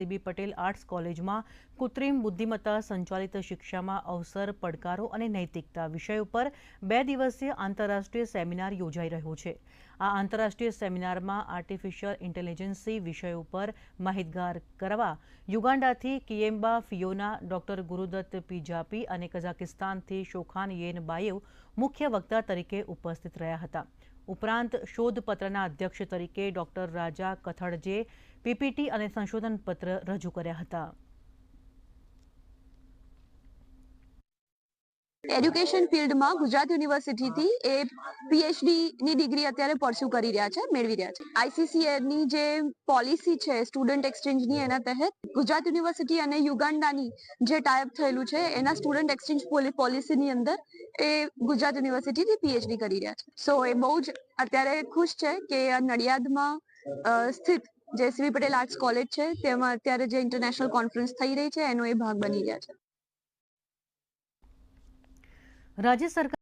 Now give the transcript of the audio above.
CB Patel arts કોલેજમાં કૃત્રિમ બુદ્ધિમત્તા સંચાલિત શિક્ષામાં અવસર, પડકારો અને નૈતિકતા વિષય ઉપર 2 દિવસીય આંતરરાષ્ટ્રીય સેમિનાર યોજાઈ રહ્યો છે। આ આંતરરાષ્ટ્રીય સેમિનારમાં આર્ટિફિશિયલ ઇન્ટેલિજન્સી વિષય ઉપર માહિતગાર કરવા યુગાન્ડાથી કિયેમ્બા ફિયોના, ડોક્ટર ગુરુદત્ત પીજાપી અને કઝાકિસ્તાનથી શોખાન યેન બાયેવ મુખ્ય વક્તા તરીકે ઉપસ્થિત રહ્યા હતા। ઉપરાંત શોધપત્રના અધ્યક્ષ તરીકે ડોક્ટર રાજા કથડજે પીપીટી અને સંશોધન પત્ર રજૂ કર્યા હતા। એજ્યુકેશન ફિલ્ડમાં ગુજરાત યુનિવર્સિટીથી એ પીએચડી ની ડિગ્રી અત્યારે પરસ્યુ કરી રહ્યા છે, મેળવી રહ્યા છે। આઈસીસીએની જે પોલિસી છે સ્ટુડન્ટ એક્સચેન્જની, એના તહેત ગુજરાત યુનિવર્સિટી અને યુગાન્ડાની જે ટાઈપ થયેલું છે એના સ્ટુડન્ટ એક્સચેન્જ પોલિસીની અંદર એ ગુજરાત યુનિવર્સિટીથી પીએચડી કરી રહ્યા છે। સો એ બહુ જ અત્યારે ખુશ છે કે નડિયાદમાં સ્થિત જે સીબી પટેલ આર્ટ્સ કોલેજ છે તેમાં અત્યારે જે ઇન્ટરનેશનલ કોન્ફરન્સ થઈ રહી છે એનો એ ભાગ બની રહ્યા છે। રાજ્ય સરકાર